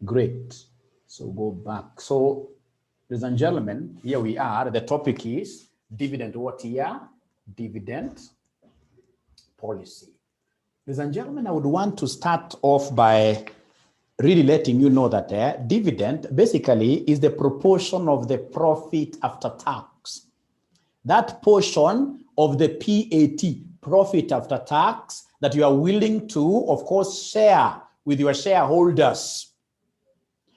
Great. So go back. So, ladies and gentlemen, here we are. The topic is dividend what year? Dividend policy. Ladies and gentlemen, I would want to start off by really letting you know that dividend basically is the proportion of the profit after tax. That portion of the PAT, profit after tax, that you are willing to, of course, share with your shareholders.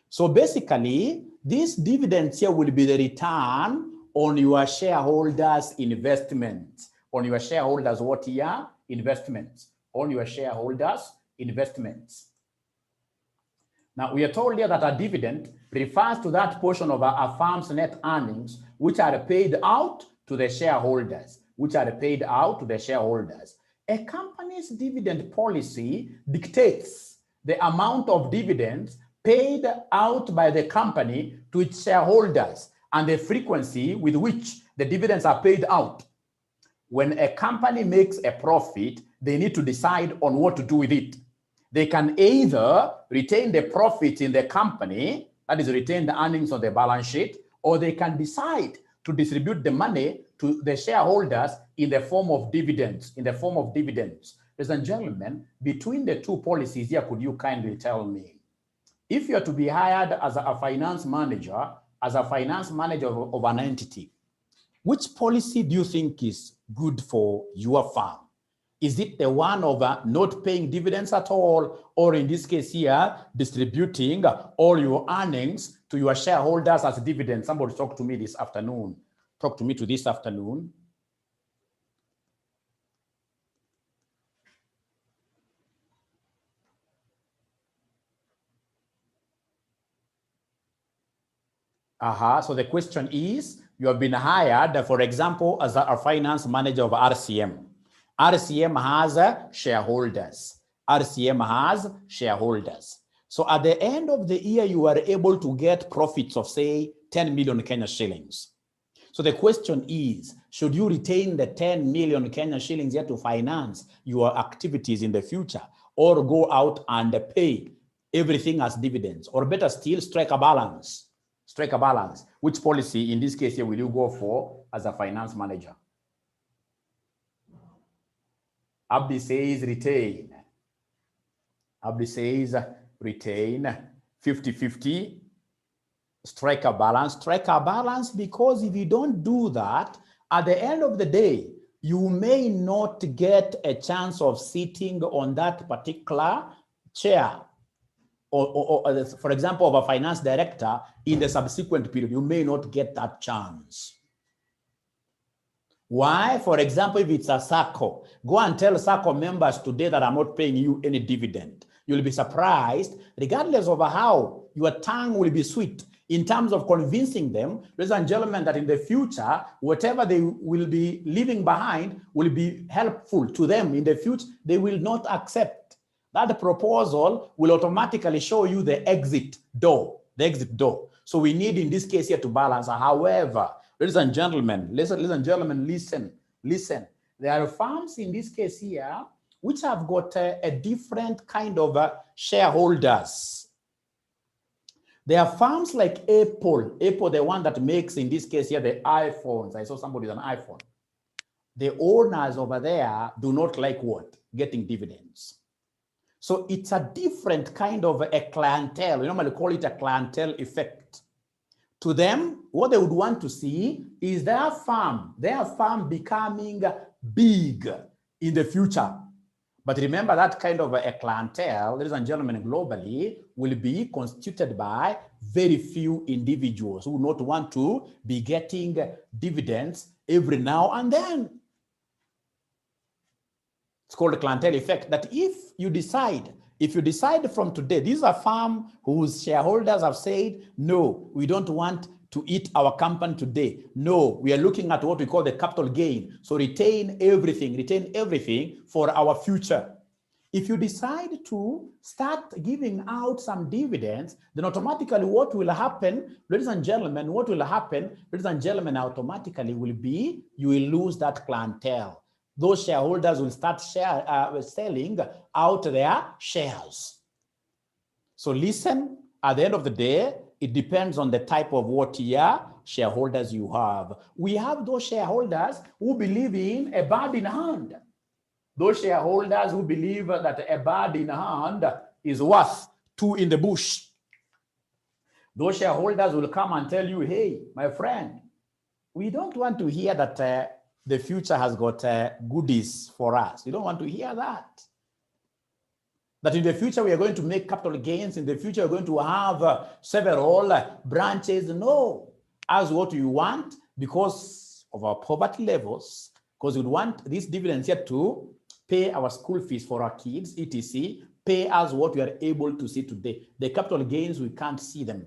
So basically, this dividend here will be the return on your shareholders' investment. On your shareholders' what year? Investments. On your shareholders' investments. Now, we are told here that a dividend refers to that portion of a firm's net earnings which are paid out to the shareholders, A company's dividend policy dictates the amount of dividends paid out by the company to its shareholders and the frequency with which the dividends are paid out. When a company makes a profit, they need to decide on what to do with it. They can either retain the profit in the company, that is, retain the earnings on the balance sheet, or they can decide to distribute the money to the shareholders in the form of dividends, Ladies and gentlemen, between the two policies here, could you kindly tell me, if you are to be hired as a finance manager, of an entity, which policy do you think is good for your firm? Is it the one of not paying dividends at all, or in this case here, distributing all your earnings to your shareholders as dividends? Somebody talk to me this afternoon. So the question is, you have been hired, for example, as a finance manager of RCM. RCM has shareholders. So at the end of the year, you are able to get profits of, say, 10 million Kenya shillings. So the question is, should you retain the 10 million Kenya shillings here to finance your activities in the future, or go out and pay everything as dividends, or better still, strike a balance? Which policy, in this case here, will you go for as a finance manager? Abdi says retain. 50-50. Strike a balance, because if you don't do that, at the end of the day, you may not get a chance of sitting on that particular chair, or for example, of a finance director in the subsequent period. You may not get that chance. Why? For example, if it's a SACCO, go and tell SACCO members today that I'm not paying you any dividend. You'll be surprised, regardless of how your tongue will be sweet in terms of convincing them, ladies and gentlemen, that in the future, whatever they will be leaving behind will be helpful to them in the future. They will not accept. That proposal will automatically show you the exit door. So we need, in this case here, to balance. However, ladies and gentlemen, listen. There are firms in this case here which have got a different kind of shareholders. There are firms like Apple, the one that makes, in this case here, the iPhones. I saw somebody with an iPhone. The owners over there do not like what? Getting dividends. So it's a different kind of a clientele. We normally call it a clientele effect. To them, what they would want to see is their farm becoming big in the future. But remember, that kind of a clientele, ladies and gentlemen, globally, will be constituted by very few individuals who not want to be getting dividends every now and then. It's called the clientele effect, that if you decide from today, this is a firm whose shareholders have said, no, we don't want to eat our company today. No, we are looking at what we call the capital gain. So retain everything for our future. If you decide to start giving out some dividends, then automatically what will happen, ladies and gentlemen, automatically will be, you will lose that clientele. Those shareholders will start selling out their shares. So listen At the end of the day, it depends on the type of what year shareholders you have. We have those shareholders who believe in a bird in hand. Those shareholders who believe that a bird in hand is worth two in the bush. Those shareholders will come and tell you, hey, my friend, we don't want to hear that the future has got goodies for us. We don't want to hear that. That in the future we are going to make capital gains. In the future we're going to have several branches. No, as what you want because of our poverty levels, because we want these dividends here to pay our school fees for our kids, etc., pay us what we are able to see today. The capital gains, we can't see them.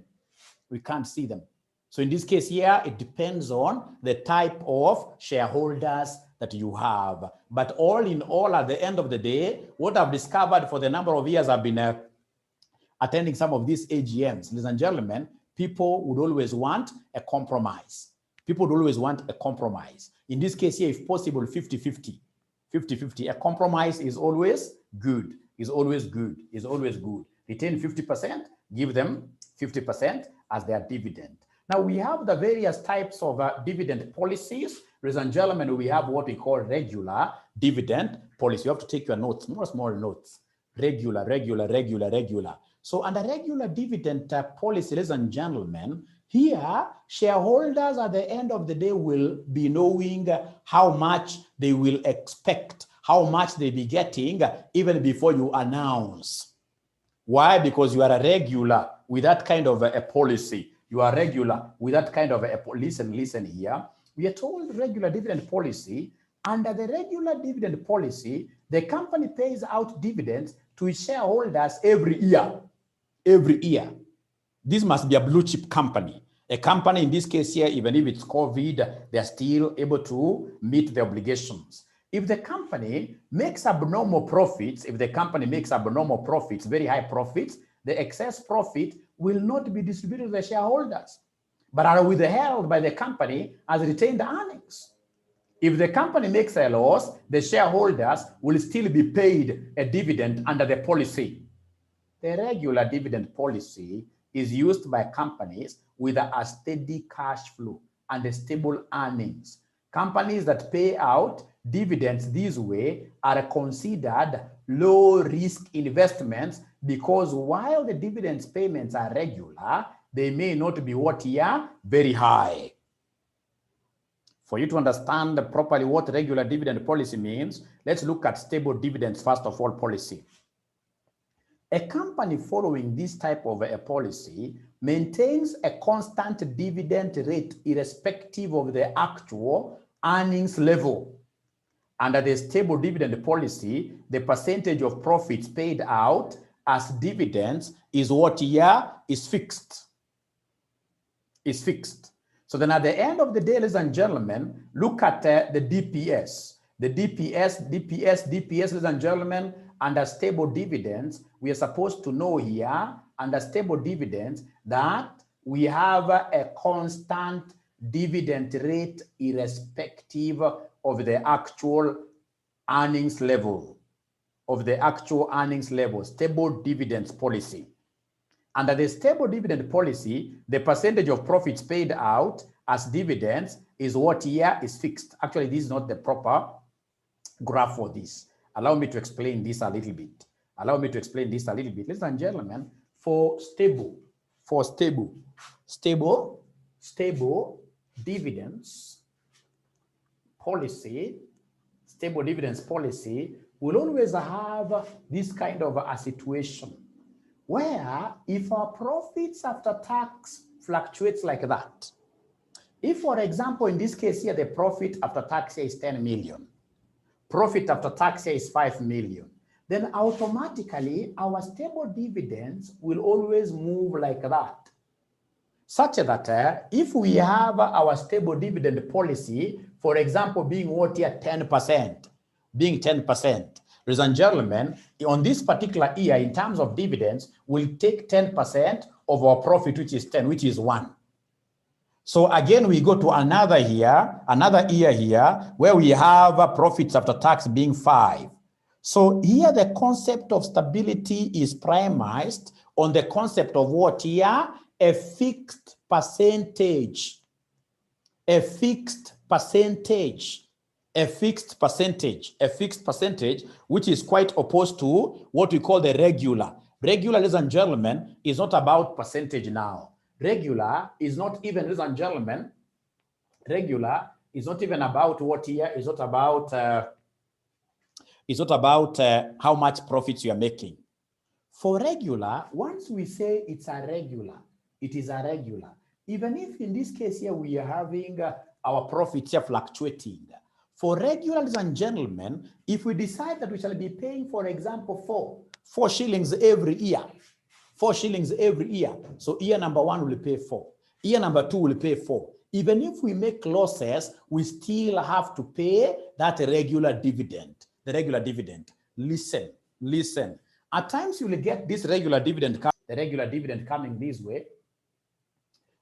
We can't see them. So in this case here, it depends on the type of shareholders that you have. But all in all, at the end of the day, what I've discovered for the number of years I've been attending some of these AGMs, ladies and gentlemen, people would always want a compromise. People would always want a compromise. In this case here, if possible, 50-50. 50-50. A compromise is always good, is always good, is always good. Retain 50%, give them 50% as their dividend. Now we have the various types of dividend policies. Ladies and gentlemen, we have what we call regular dividend policy. You have to take your notes, small notes. Regular. So under regular dividend policy, ladies and gentlemen, here shareholders at the end of the day will be knowing how much they will expect, how much they be getting even before you announce. Why? Because you are a regular with that kind of a policy. You are regular with that kind of a listen here. We are told regular dividend policy. Under the regular dividend policy, the company pays out dividends to its shareholders every year. Every year. This must be a blue chip company. A company in this case here, even if it's COVID, they're still able to meet the obligations. If the company makes abnormal profits, very high profits, the excess profit will not be distributed to the shareholders, but are withheld by the company as retained earnings. If the company makes a loss, the shareholders will still be paid a dividend under the policy. The regular dividend policy is used by companies with a steady cash flow and a stable earnings. Companies that pay out dividends this way are considered low-risk investments because while the dividends payments are regular, they may not be very high. For you to understand properly what regular dividend policy means, let's look at stable dividends first of all policy. A company following this type of a policy maintains a constant dividend rate irrespective of the actual earnings level. Under the stable dividend policy, the percentage of profits paid out as dividends is is fixed. Is fixed. So then at the end of the day, ladies and gentlemen, look at the DPS. The DPS, ladies and gentlemen, under stable dividends, we are supposed to know here, under stable dividends, that we have a constant dividend rate irrespective of the actual earnings level. Stable dividends policy. Under the stable dividend policy, the percentage of profits paid out as dividends is is fixed. Actually, this is not the proper graph for this. Allow me to explain this a little bit. Ladies and gentlemen, for stable dividends policy, will always have this kind of a situation where if our profits after tax fluctuates like that, if for example in this case here the profit after tax here is 10 million, profit after tax here is 5 million, then automatically our stable dividends will always move like that. Such that if we have our stable dividend policy, for example, being 10%, ladies and gentlemen, on this particular year, in terms of dividends, we'll take 10% of our profit, which is 10, which is 1. So again, we go to another year here, where we have profits after tax being 5. So here the concept of stability is premised on the concept of what here? A fixed percentage. A fixed percentage. A fixed percentage. A fixed percentage, which is quite opposed to what we call the regular. Regular, ladies and gentlemen, is not about percentage now. Regular is not even, ladies and gentlemen, regular is not even about what here, is not about how much profits you are making. For regular, once we say it's a regular, it is a regular. Even if in this case here we are having our profits here fluctuating. For regular, ladies and gentlemen, if we decide that we shall be paying, for example, 4 shillings every year, 4 shillings every year. So year number 1 will pay 4. Year number 2 will pay 4. Even if we make losses, we still have to pay that regular dividend. The regular dividend. Listen. At times you will get this regular dividend, the regular dividend coming this way,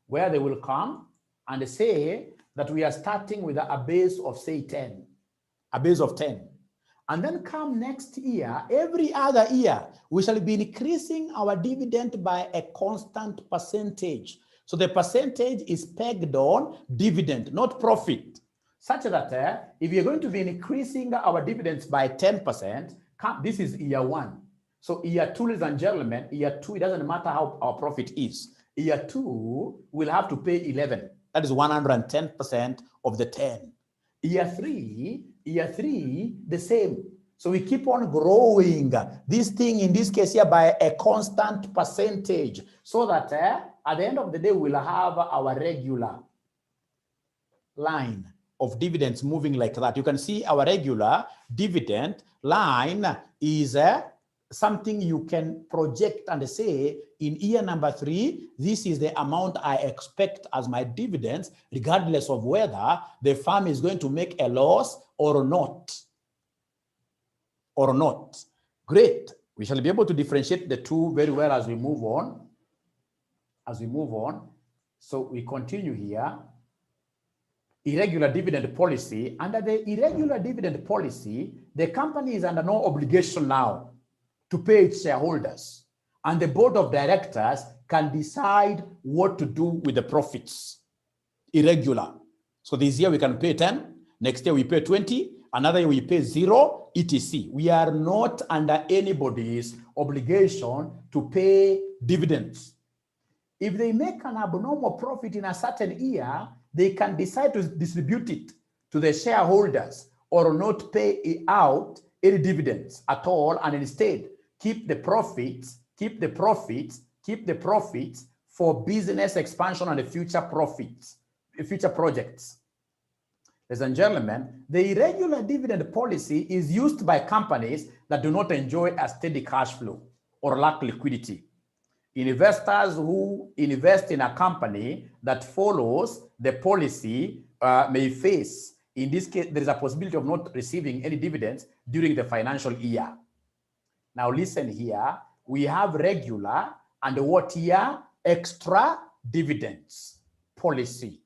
where they will come and say that we are starting with a base of say 10, a base of 10. And then come next year, every other year, we shall be increasing our dividend by a constant percentage. So the percentage is pegged on dividend, not profit. Such that if you're going to be increasing our dividends by 10%, this is year 1. So year 2, ladies and gentlemen, year 2, it doesn't matter how our profit is. Year 2, we'll have to pay 11. That is 110% of the 10. Year 3, the same. So we keep on growing this thing, in this case here, by a constant percentage, so that at the end of the day, we'll have our regular line of dividends moving like that. You can see our regular dividend line is something you can project and say, in year number 3, this is the amount I expect as my dividends, regardless of whether the firm is going to make a loss or not. Great. We shall be able to differentiate the two very well as we move on. So we continue here. Irregular dividend policy. Under the irregular dividend policy, the company is under no obligation now to pay its shareholders, and the board of directors can decide what to do with the profits. Irregular. So this year we can pay 10, next year we pay 20, another year we pay 0, etc. We are not under anybody's obligation to pay dividends. If they make an abnormal profit in a certain year, they can decide to distribute it to the shareholders or not pay out any dividends at all, and instead keep the profits for business expansion and future profits, future projects. Ladies and gentlemen, the irregular dividend policy is used by companies that do not enjoy a steady cash flow or lack liquidity. Investors who invest in a company that follows the policy may face, in this case, there is a possibility of not receiving any dividends during the financial year. Now listen here, we have regular and what here? Extra dividends policy.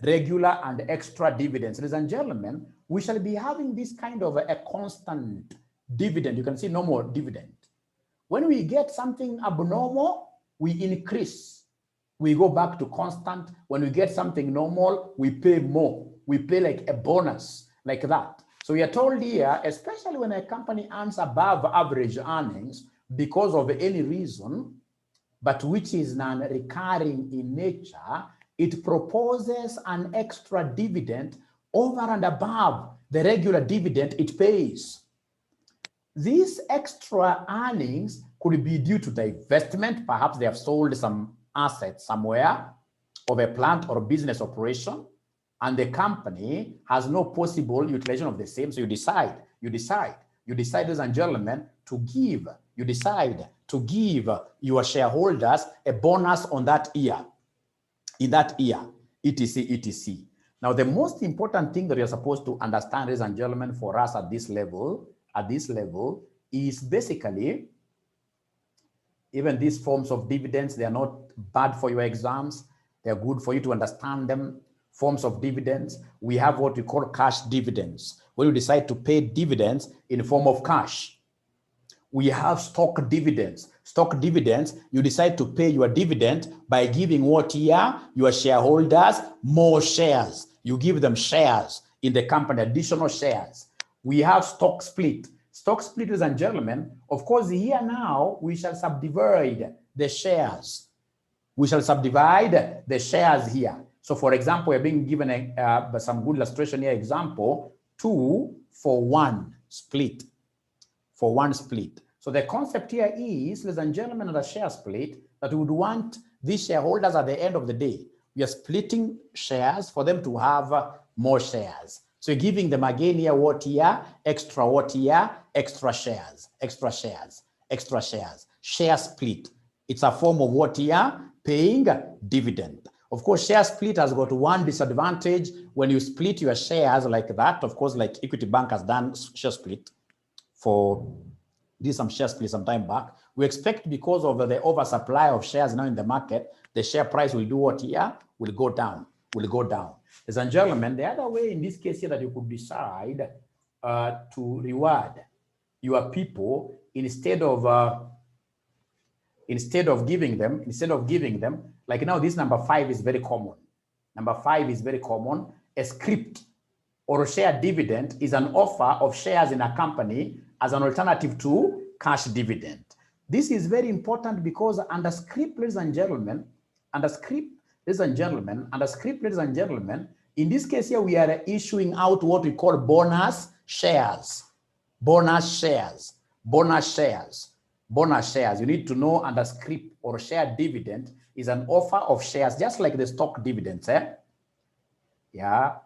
Regular and extra dividends. Ladies and gentlemen, we shall be having this kind of a constant dividend. You can see no more dividend. When we get something abnormal, we increase. We go back to constant. When we get something normal, we pay more. We pay like a bonus, like that. So we are told here, especially when a company earns above average earnings because of any reason, but which is non-recurring in nature, it proposes an extra dividend over and above the regular dividend it pays. These extra earnings could be due to the investment. Perhaps they have sold some assets somewhere of a plant or business operation, and the company has no possible utilization of the same. So you decide, ladies and gentlemen, to give your shareholders a bonus on that year, etc. Now, the most important thing that you're supposed to understand, ladies and gentlemen, for us at this level is basically, even these forms of dividends, they are not bad for your exams. They're good for you to understand them. Forms of dividends, we have what we call cash dividends, where you decide to pay dividends in the form of cash. we have stock dividends. Stock dividends, you decide to pay your dividend by giving what here? Your shareholders more shares. You give them shares in the company, additional shares. We have stock split. Stock split, ladies and gentlemen, of course, here now we shall subdivide the shares. We shall subdivide the shares here. So for example, we're being given some good illustration here. Example, 2-for-1 split. For one split. So the concept here is, ladies and gentlemen, of the share split, that we would want these shareholders at the end of the day. We are splitting shares for them to have more shares. So you're giving them again here what here? Extra what here? Extra shares, extra shares, extra shares. Share split. It's a form of what here? Paying dividend. Of course, share split has got one disadvantage. When you split your shares like that, of course, like Equity Bank has done share split for this some share split some time back. We expect because of the oversupply of shares now in the market, the share price will do what here? Will go down, will go down. Ladies and gentlemen, the other way in this case here that you could decide to reward your people instead of giving them, like now this number 5 is very common. Number 5 is very common. A script or a share dividend is an offer of shares in a company as an alternative to cash dividend. This is very important because under script, ladies and gentlemen, in this case here, we are issuing out what we call bonus shares. Bonus shares, bonus shares, bonus shares. You need to know under script or share dividend is an offer of shares, just like the stock dividends, Yeah.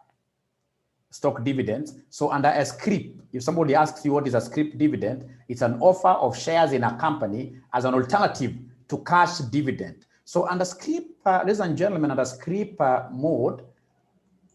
Stock dividends. So under a scrip, if somebody asks you what is a scrip dividend, it's an offer of shares in a company as an alternative to cash dividend. So under scrip, ladies and gentlemen, under scrip mode,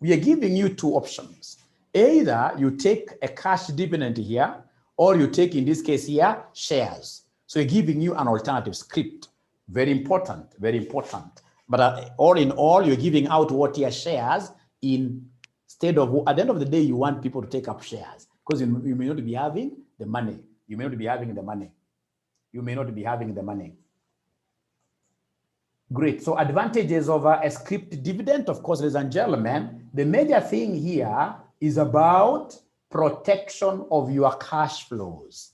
we are giving you two options. Either you take a cash dividend here, or you take, in this case here, shares. So we're giving you an alternative script. Very important, very important. But all in all, you're giving out what here? Shares in instead of, at the end of the day, you want people to take up shares because you may not be having the money. You may not be having the money. You may not be having the money. Great. So advantages of a scrip dividend, of course, ladies and gentlemen, the major thing here is about protection of your cash flows.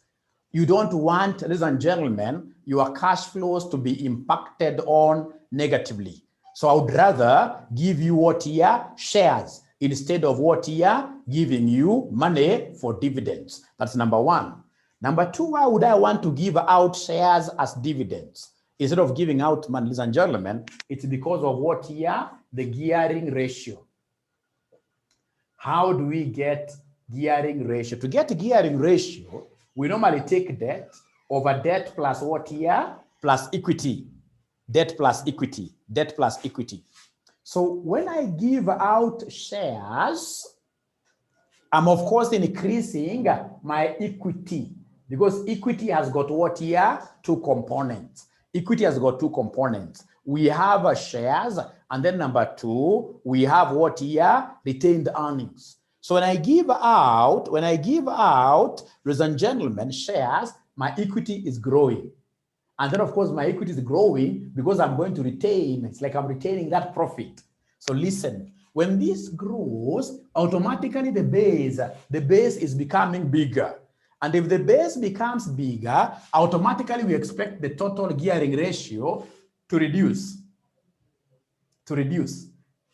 You don't want, ladies and gentlemen, your cash flows to be impacted on negatively. So I would rather give you what here? Shares. Instead of what here? Giving you money for dividends. That's number one. Number two, why would I want to give out shares as dividends? Instead of giving out money, ladies and gentlemen, it's because of what here? The gearing ratio. How do we get gearing ratio? To get gearing ratio, we normally take debt over debt plus what here? Plus equity. Debt plus equity. Debt plus equity. So when I give out shares, I'm of course increasing my equity because equity has got what here? Two components. Equity has got two components. We have shares, and then number two, we have what here? Retained earnings. So when I give out, ladies and gentlemen, shares, my equity is growing. And then, of course, my equity is growing because I'm going to retain. It's like I'm retaining that profit. So listen, when this grows, automatically the base is becoming bigger. And if the base becomes bigger, automatically we expect the total gearing ratio to reduce.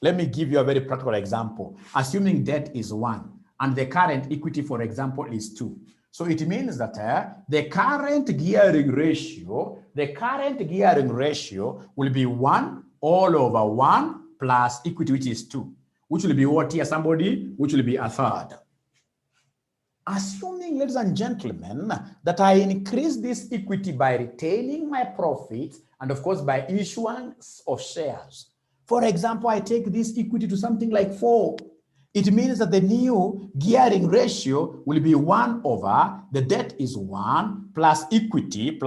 Let me give you a very practical example. Assuming debt is 1 and the current equity, for example, is 2. So it means that the current gearing ratio will be 1 all over 1 plus equity, which is 2, which will be what here, somebody? Which will be a third. Assuming, ladies and gentlemen, that I increase this equity by retaining my profits and, of course, by issuance of shares. For example, I take this equity to something like 4. It means that the new gearing ratio will be 1 over, the debt is 1 plus equity,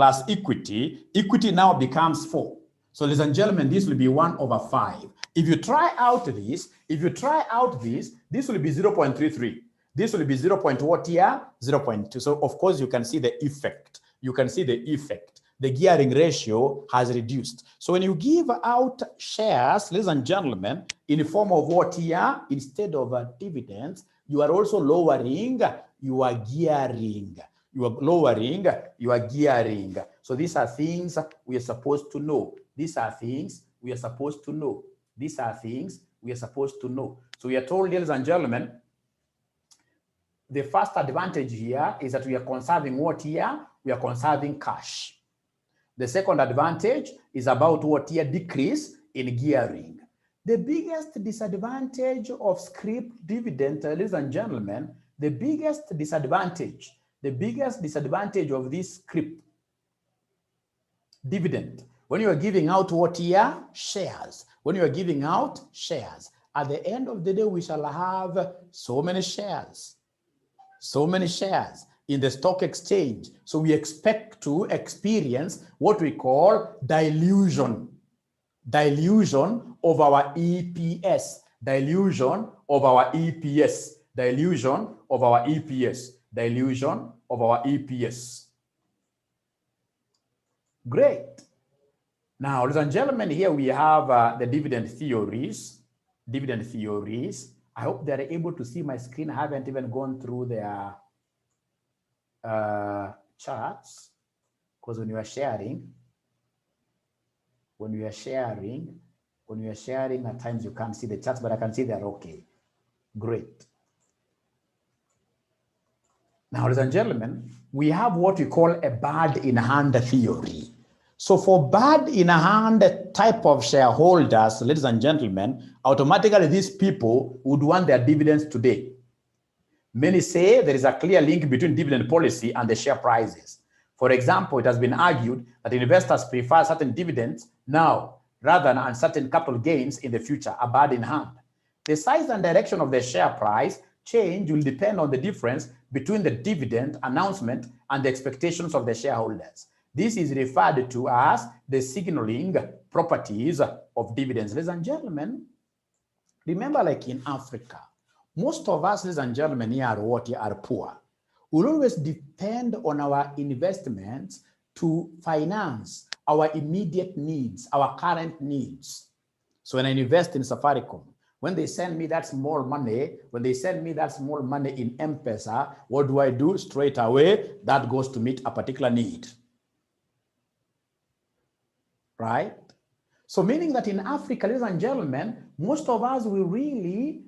equity now becomes 4. So ladies and gentlemen, this will be 1 over 5. If you try out this, this will be 0.33. This will be 0.2. So of course you can see the effect. you can see the effect. The gearing ratio has reduced. So when you give out shares, ladies and gentlemen, in the form of what here, instead of dividends, you are also lowering your gearing. You are lowering your gearing. So these are things we are supposed to know. These are things we are supposed to know. These are things we are supposed to know. So we are told, ladies and gentlemen, the first advantage here is that we are conserving what here? We are conserving cash. The second advantage is about what here? Decrease in gearing. The biggest disadvantage of scrip dividend, ladies and gentlemen, the biggest disadvantage of this scrip dividend, when you are giving out what here? Shares. When you are giving out shares, at the end of the day, we shall have so many shares in the stock exchange. So we expect to experience what we call dilution of our EPS, dilution of our EPS. Great. Now, ladies and gentlemen, here we have the dividend theories. I hope they're able to see my screen. I haven't even gone through their charts, because when you are sharing, at times you can't see the charts, but I can see they're okay. Great. Now, ladies and gentlemen, we have what we call a bird in hand theory. So for bird in hand type of shareholders, ladies and gentlemen, automatically these people would want their dividends today. Many say there is a clear link between dividend policy and the share prices. For example, it has been argued that investors prefer certain dividends now rather than uncertain capital gains in the future, a bird in hand. The size and direction of the share price change will depend on the difference between the dividend announcement and the expectations of the shareholders. This is referred to as the signaling properties of dividends. Ladies and gentlemen, remember, like in Africa, most of us, ladies and gentlemen, here are poor. We'll always depend on our investments to finance our immediate needs, our current needs. So when I invest in Safaricom, when they send me that small money, in M-Pesa, what do? Straight away, that goes to meet a particular need. Right? So meaning that in Africa, ladies and gentlemen, most of us will really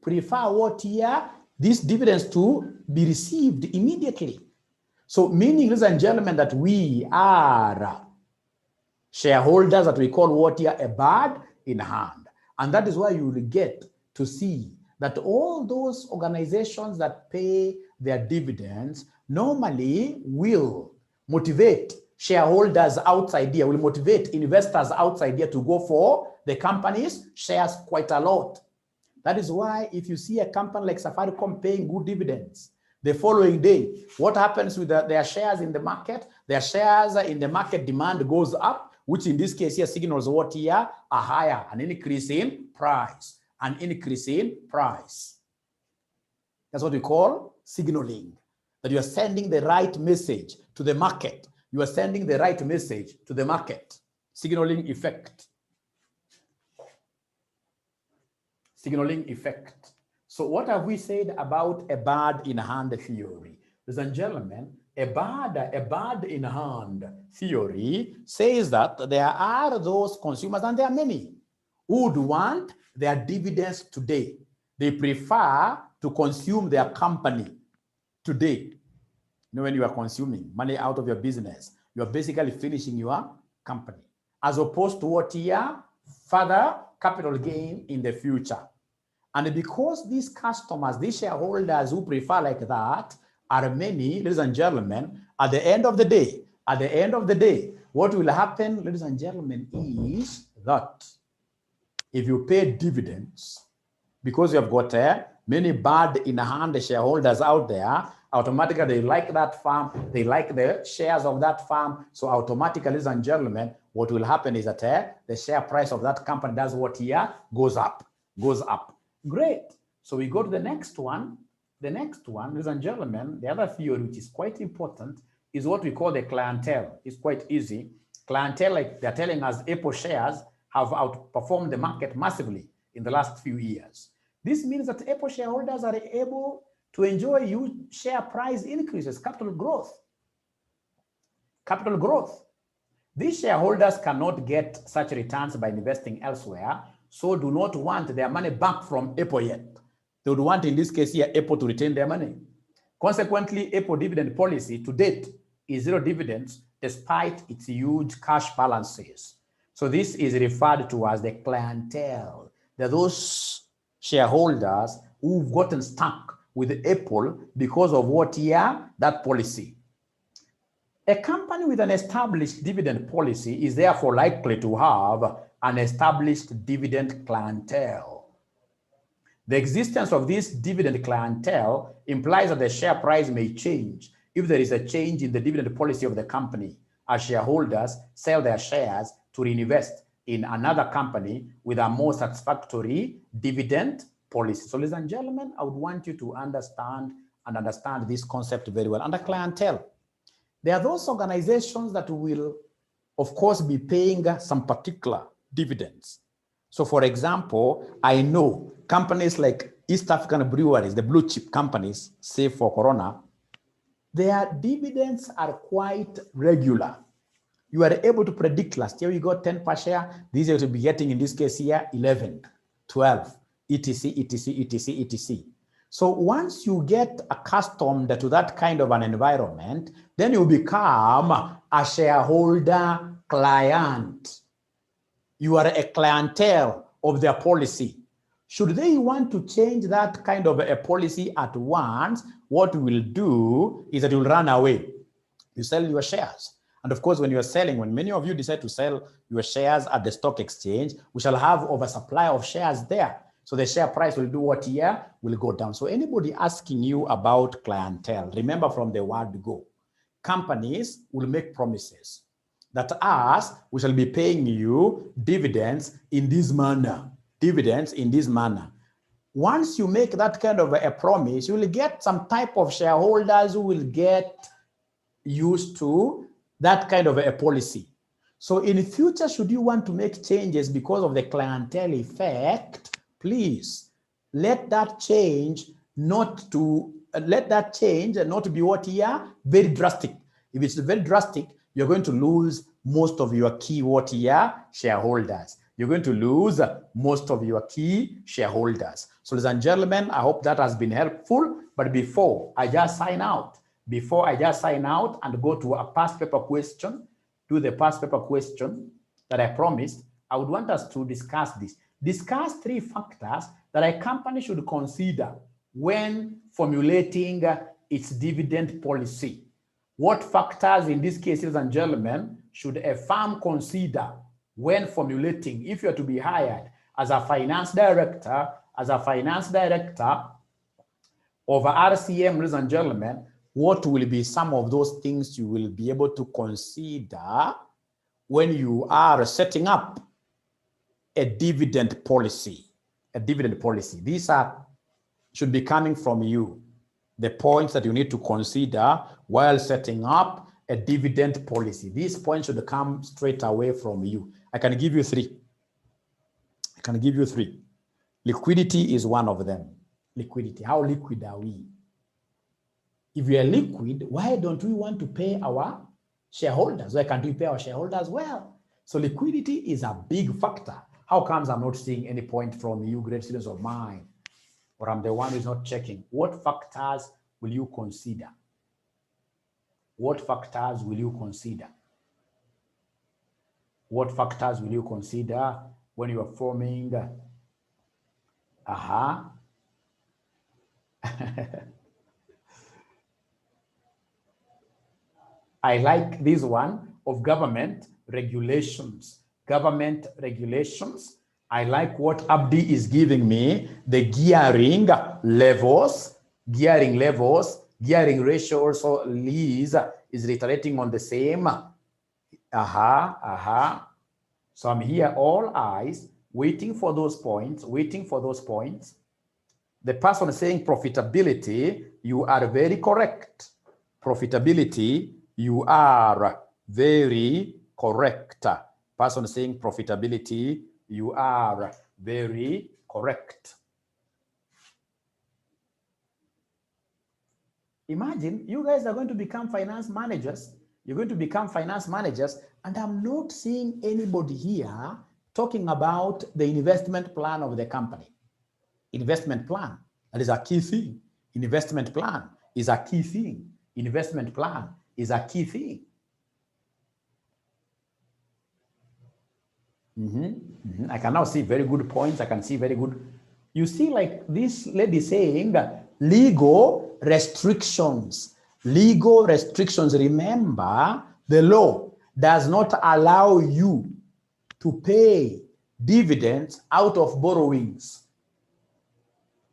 prefer what here? These dividends to be received immediately. So meaning, ladies and gentlemen, that we are shareholders that we call what here? A bird in hand. And that is why you will get to see that all those organizations that pay their dividends normally will motivate shareholders outside here, will motivate investors outside here to go for the company's shares quite a lot. That is why if you see a company like Safaricom paying good dividends, the following day, what happens with their shares in the market? Their shares in the market demand goes up, which in this case here signals what here? A higher, an increase in price, That's what we call signaling, that you are sending the right message to the market. Signaling effect. So what have we said about a bird in hand theory? Ladies and gentlemen, a bird in hand theory says that there are those consumers, and there are many, who would want their dividends today. They prefer to consume their company today. You know, when you are consuming money out of your business, you are basically finishing your company, as opposed to what here? Further capital gain in the future. And because these customers, these shareholders who prefer like that are many, ladies and gentlemen, at the end of the day, what will happen, ladies and gentlemen, is that if you pay dividends, because you have got many bird in hand shareholders out there, automatically they like that farm, they like the shares of that farm. So automatically, ladies and gentlemen, what will happen is that the share price of that company does what here? Goes up. Great. So we go to the next one. The next one, ladies and gentlemen, the other theory which is quite important is what we call the clientele. It's quite easy. Clientele, like they're telling us, Apple shares have outperformed the market massively in the last few years. This means that Apple shareholders are able to enjoy huge share price increases, capital growth. Capital growth. These shareholders cannot get such returns by investing elsewhere, so do not want their money back from Apple yet. They would want, in this case here, Apple to retain their money. Consequently, Apple dividend policy to date is zero dividends despite its huge cash balances. So this is referred to as the clientele. They're those shareholders who've gotten stuck with Apple because of what year? That policy. A company with an established dividend policy is therefore likely to have an established dividend clientele. The existence of this dividend clientele implies that the share price may change if there is a change in the dividend policy of the company, as shareholders sell their shares to reinvest in another company with a more satisfactory dividend policy. So, ladies and gentlemen, I would want you to understand this concept very well. Under clientele, there are those organizations that will, of course, be paying some particular dividends. So, for example, I know companies like East African breweries, the blue chip companies, save for Corona, their dividends are quite regular. You are able to predict. Last year you got 10 per share. This year you'll be getting, in this case here, 11, 12, etc., etc., etc., etc. So once you get accustomed to that kind of an environment, then you become a shareholder client. You are a clientele of their policy. Should they want to change that kind of a policy at once, what we will do is that you will run away. You sell your shares. And of course, when you are selling, when many of you decide to sell your shares at the stock exchange, we shall have oversupply of shares there. So the share price will do what here? Will go down. So anybody asking you about clientele, remember from the word go. Companies will make promises that us, we shall be paying you dividends in this manner. Dividends in this manner. Once you make that kind of a promise, you will get some type of shareholders who will get used to that kind of a policy. So in the future, should you want to make changes because of the clientele effect, please let that change not be what here? Very drastic. If it's very drastic, you're going to lose most of your key what here? Shareholders. You're going to lose most of your key shareholders. So, ladies and gentlemen, I hope that has been helpful. But before I just sign out and go to a past paper question, do the past paper question that I promised, I would want us to discuss this. Discuss 3 factors that a company should consider when formulating its dividend policy. What factors, in this case, ladies and gentlemen, should a firm consider when formulating, if you're to be hired as a finance director of RCM, ladies and gentlemen, what will be some of those things you will be able to consider when you are setting up a dividend policy? A dividend policy. These should be coming from you. The points that you need to consider while setting up a dividend policy. These points should come straight away from you. I can give you 3. Liquidity is one of them. Liquidity. How liquid are we? If we are liquid, why don't we want to pay our shareholders? Why can't we pay our shareholders well? So liquidity is a big factor. How comes I'm not seeing any point from you, great students of mine? Or I'm the one who's not checking. What factors will you consider? What factors will you consider? What factors will you consider when you are forming? I like this one of government regulations. Government regulations. I like what Abdi is giving me, the gearing levels, gearing ratio also Liz is reiterating on the same. So I'm here all eyes, waiting for those points, The person saying profitability, you are very correct. Profitability, you are very correct. Person saying profitability, you are very correct. Imagine you guys are going to become finance managers. You're going to become finance managers, and I'm not seeing anybody here talking about the investment plan of the company. Investment plan, that is a key thing. Investment plan is a key thing. Investment plan is a key thing. I can now see very good points. I can see very good. You see, like this lady saying that legal restrictions. Legal restrictions. Remember, the law does not allow you to pay dividends out of borrowings.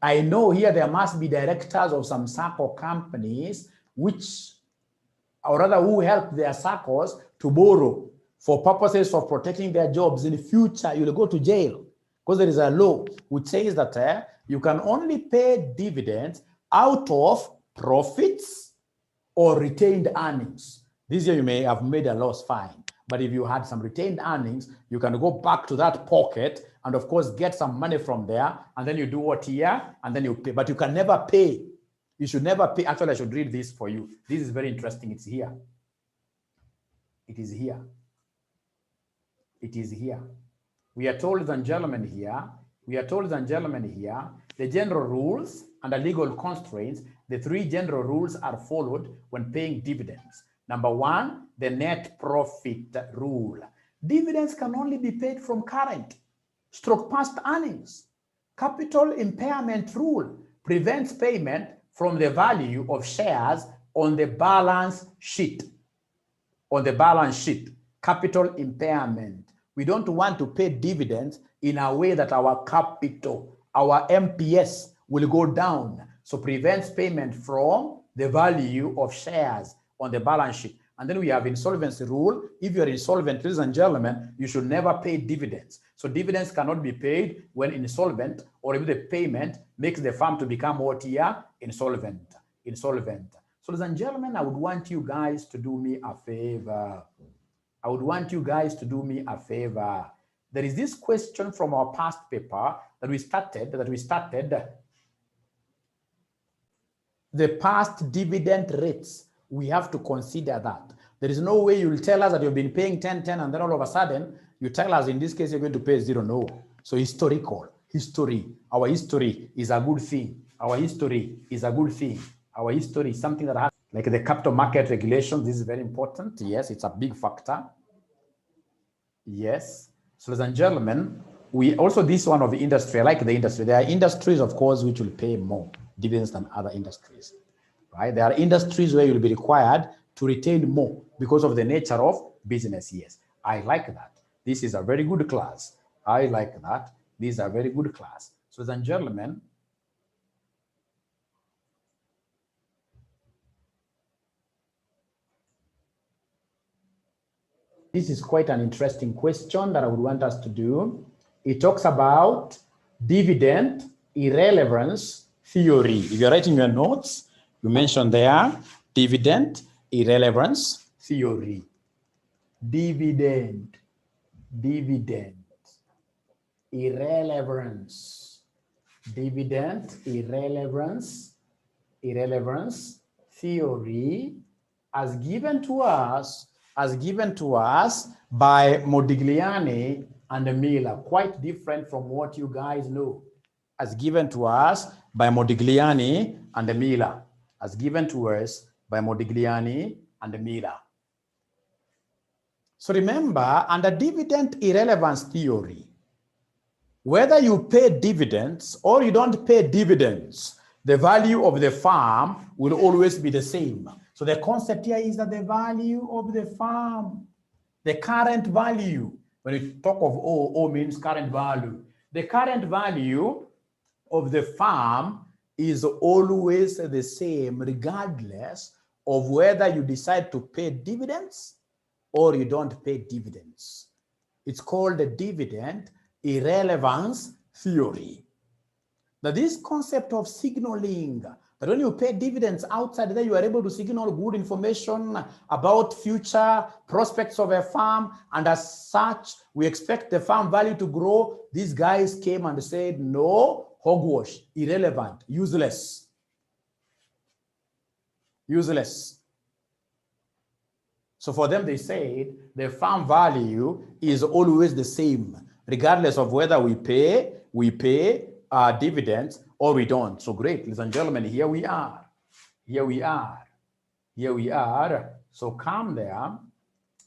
I know here there must be directors of some SACCO companies which, or rather who help their SACCOs to borrow for purposes of protecting their jobs. In the future, you'll go to jail because there is a law which says that you can only pay dividends out of profits or retained earnings. This year you may have made a loss, fine. But if you had some retained earnings, you can go back to that pocket and of course get some money from there, and then you do what here, and then you pay. But you can never pay. You should never pay. Actually, I should read this for you. This is very interesting. It's here. It is here. It is here. We are told, ladies and gentlemen, here, the general rules and the legal constraints, the three general rules are followed when paying dividends. Number one, the net profit rule. Dividends can only be paid from current / past earnings. Capital impairment rule prevents payment from the value of shares on the balance sheet. On the balance sheet, capital impairment. We don't want to pay dividends in a way that our capital, our MPS will go down. So prevents payment from the value of shares on the balance sheet. And then we have insolvency rule. If you're insolvent, ladies and gentlemen, you should never pay dividends. So dividends cannot be paid when insolvent, or if the payment makes the firm to become what here? Insolvent. Insolvent. So ladies and gentlemen, I would want you guys to do me a favor. I would want you guys to do me a favor. There is this question from our past paper that we started. The past dividend rates. We have to consider that. There is no way you'll tell us that you've been paying 10, and then all of a sudden you tell us in this case you're going to pay 0. No. So historical, history. Our history is a good thing. Our history is a good thing. Our history is something that has, like the capital market regulations. This is very important. Yes, it's a big factor. Yes. So ladies and gentlemen, we also, this one of the industry, I like the industry. There are industries, of course, which will pay more dividends than other industries. Right? There are industries where you'll be required to retain more because of the nature of business. Yes, I like that. This is a very good class. I like that. This is a very good class. So, ladies and gentlemen, this is quite an interesting question that I would want us to do. It talks about dividend irrelevance theory. If you're writing your notes, you mentioned there, dividend irrelevance theory. Dividend irrelevance. Dividend irrelevance theory as given to us by Modigliani and Miller. Quite different from what you guys know. As given to us by Modigliani and Miller. As given to us by Modigliani and Miller. So remember, under dividend irrelevance theory, whether you pay dividends or you don't pay dividends, the value of the farm will always be the same. So the concept here is that the value of the farm, the current value, when we talk of O means current value, the current value of the farm is always the same regardless of whether you decide to pay dividends or you don't pay dividends. It's called the dividend irrelevance theory. that this concept of signaling, that when you pay dividends outside there, you are able to signal good information about future prospects of a farm, and as such, we expect the farm value to grow. These guys came and said, no, hogwash, irrelevant, useless. Useless. So for them, they said the farm value is always the same, regardless of whether we pay dividends or we don't. So great, ladies and gentlemen, here we are. Here we are. Here we are. So come there.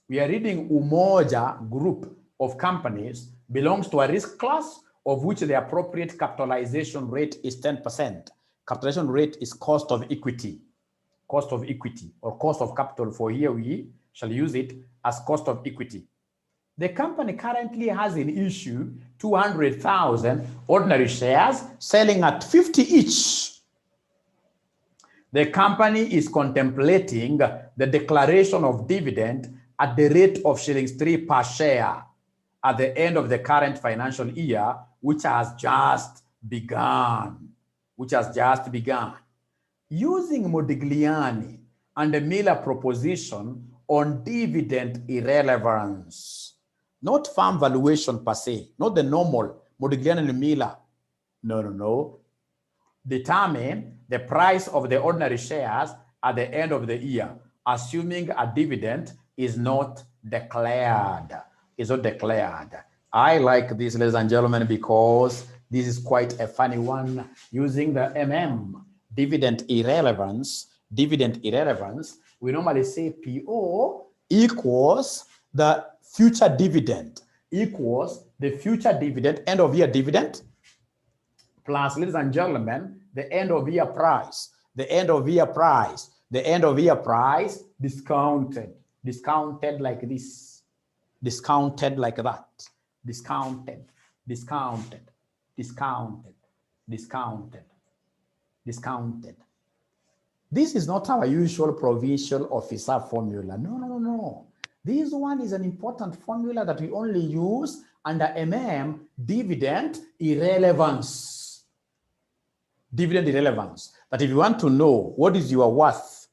We are reading Umoja group of companies belongs to a risk class of which the appropriate capitalization rate is 10%. Capitalization rate is cost of equity. Cost of equity or cost of capital. For here we shall use it as cost of equity. The company currently has in issue 200,000 ordinary shares selling at 50 each. The company is contemplating the declaration of dividend at the rate of ⁻3 per share at the end of the current financial year, which has just begun. Using Modigliani and the Miller proposition on dividend irrelevance, not farm valuation per se, not the normal Modigliani and Miller. No. Determine the price of the ordinary shares at the end of the year, assuming a dividend is not declared. I like this, ladies and gentlemen, because this is quite a funny one. Using the dividend irrelevance, we normally say PO equals the future dividend, end of year dividend, plus, ladies and gentlemen, the end of year price, discounted like this, discounted like that, discounted. This is not our usual provincial officer formula. No. This one is an important formula that we only use under dividend irrelevance. That if you want to know what is your worth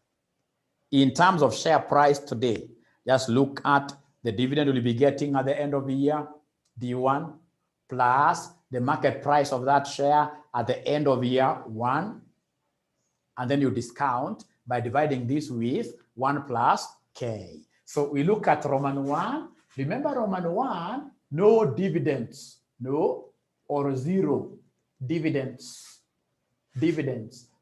in terms of share price today, just look at the dividend you'll be getting at the end of the year, D1, plus the market price of that share at the end of year 1. And then you discount by dividing this with 1 plus K. So we look at Roman 1. Remember Roman 1, no dividends, no or zero dividends,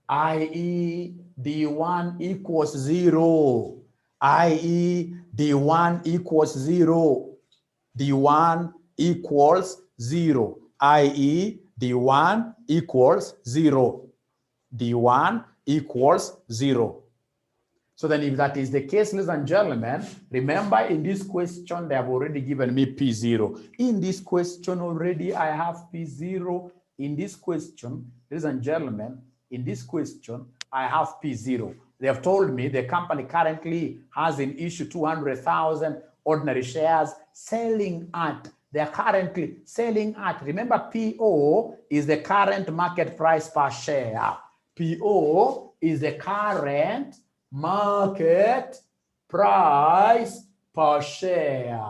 i.e. D1 equals 0, i.e. D1 equals 0, D1 equals 0, i.e. D1 equals 0, D1 equals 0. So then if that is the case, ladies and gentlemen, remember in this question, they have already given me P0. In this question already, I have P0. In this question, ladies and gentlemen, in this question, I have P0. They have told me the company currently has in issue 200,000 ordinary shares selling at, they are currently selling at, remember PO is the current market price per share. PO is the current market price per share,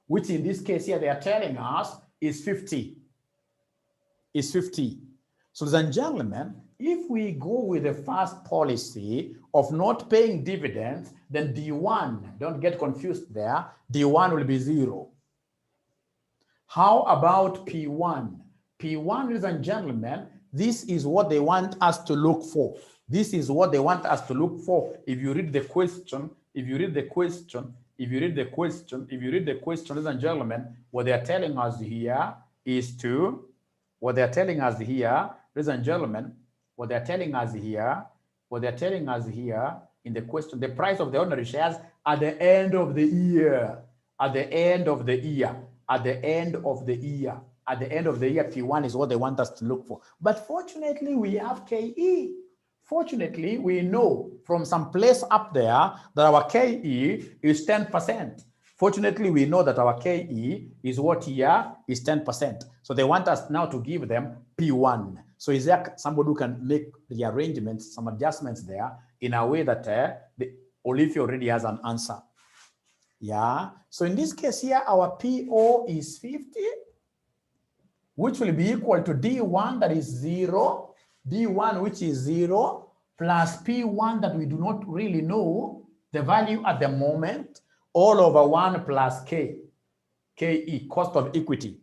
which in this case here they are telling us is 50. So ladies and gentlemen, if we go with the first policy of not paying dividends, then D1, don't get confused there, D1 will be 0. How about P1? P1, ladies and gentlemen, this is what they want us to look for. If you read the question, ladies and gentlemen, what they are telling us here is to, ladies and gentlemen, what they're telling us here in the question, the price of the ordinary shares at the end of the year, P1 is what they want us to look for. But fortunately, we have KE. Fortunately, we know from some place up there that our KE is 10%. Fortunately, we know that our KE is what here is 10%. So they want us now to give them P1. So is there somebody who can make the arrangements, some adjustments there in a way that Olivia already has an answer? Yeah. So in this case here, our PO is 50, which will be equal to D1 that is 0, D1 which is 0, plus P1 that we do not really know the value at the moment, all over 1 plus KE, cost of equity,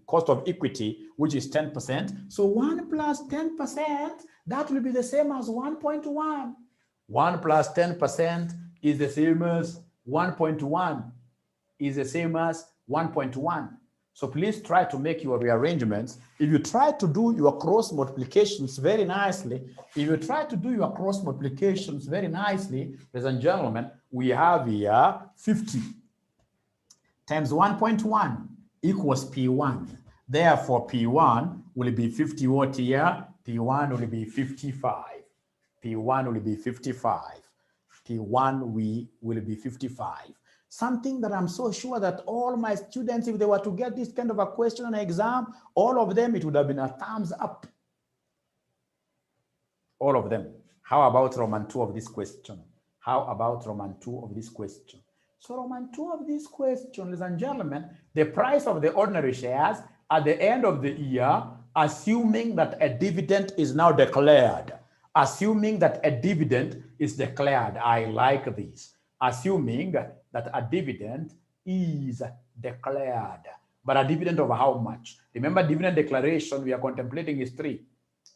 which is 10%. So 1 plus 10%, that will be the same as 1.1. 1 plus 10% is the same as 1.1, is the same as 1.1. So please try to make your rearrangements. If you try to do your cross multiplications very nicely, ladies and gentlemen, we have here 50 times 1.1 equals P1. Therefore, P1 will be 50 what here? P1 will be 55. P1 will be 55. P1 will be 55. Something that I'm so sure that all my students, if they were to get this kind of a question on an exam, all of them, it would have been a thumbs up. All of them. How about Roman 2 of this question? How about Roman 2 of this question? So Roman 2 of this question, ladies and gentlemen, the price of the ordinary shares at the end of the year, assuming that a dividend is now declared. Assuming that a dividend is declared. I like this. Assuming that a dividend is declared. But a dividend of how much? Remember, dividend declaration we are contemplating is 3.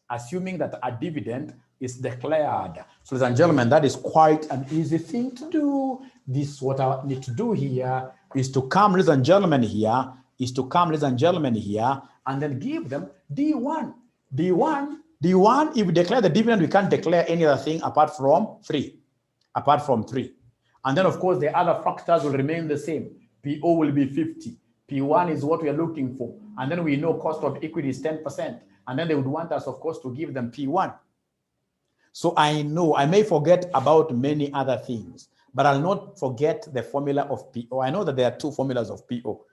Assuming that a dividend is declared. So, ladies and gentlemen, that is quite an easy thing to do. This, what I need to do here is to come, ladies and gentlemen, here, and then give them D1. D1, if we declare the dividend, we can't declare any other thing apart from 3. And then, of course, the other factors will remain the same. PO will be 50. P1 is what we are looking for. And then we know cost of equity is 10%. And then they would want us, of course, to give them P1. So I know I may forget about many other things, but I'll not forget the formula of PO. I know that there are 2 formulas of PO.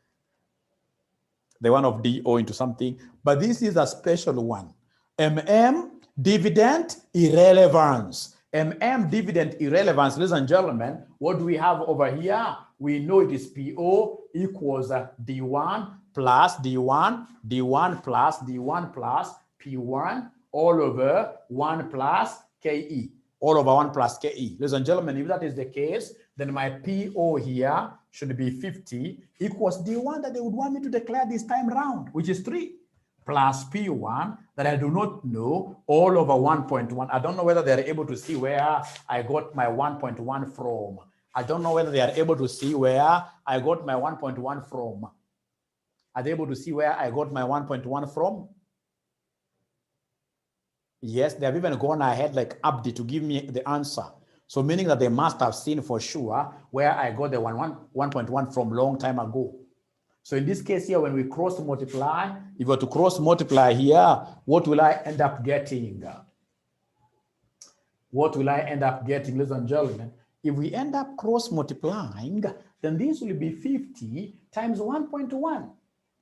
The one of DO into something, but this is a special one. dividend irrelevance. dividend irrelevance, ladies and gentlemen, what do we have over here? We know it is PO equals D1 plus D1 plus P1 all over 1 plus KE. All over 1 plus KE. Ladies and gentlemen, if that is the case, then my PO here should be 50 equals D1 that they would want me to declare this time round, which is 3, plus P1 that I do not know, all over 1.1. I don't know whether they are able to see where I got my 1.1 from. I don't know whether they are able to see where I got my 1.1 from. Are they able to see where I got my 1.1 from? Yes, they have even gone ahead like 𝗵𝗔 to give me the answer. So meaning that they must have seen for sure where I got the 1.1 from long time ago. So in this case here, when we cross multiply, if we were to cross multiply here, what will I end up getting? What will I end up getting, ladies and gentlemen? If we end up cross multiplying, then this will be 50 times 1.1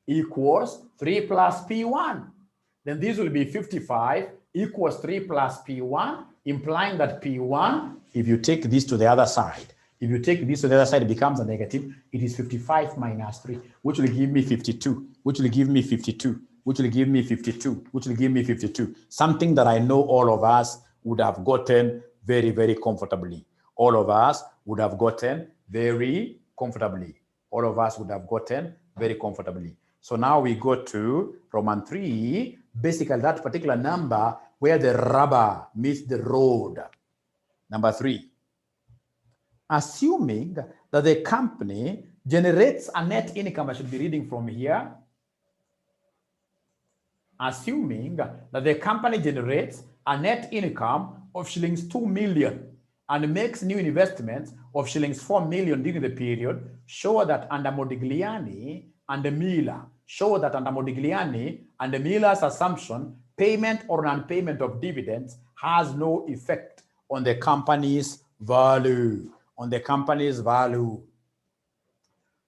equals 3 plus P1. Then this will be 55 equals 3 plus P1, implying that P1, if you take this to the other side, it becomes a negative. It is 55 minus 3, which will give me 52, which will give me 52, which will give me 52, which will give me 52. Something that I know all of us would have gotten very, very comfortably. All of us would have gotten very comfortably. All of us would have gotten very comfortably. So now we go to Roman 3, basically that particular number where the rubber meets the road. Number 3. Assuming that the company generates a net income, I should be reading from here. Assuming that the company generates a net income of shillings 2 million and makes new investments of shillings 4 million during the period, show that under Modigliani and Miller's assumption, payment or non-payment of dividends has no effect on the company's value.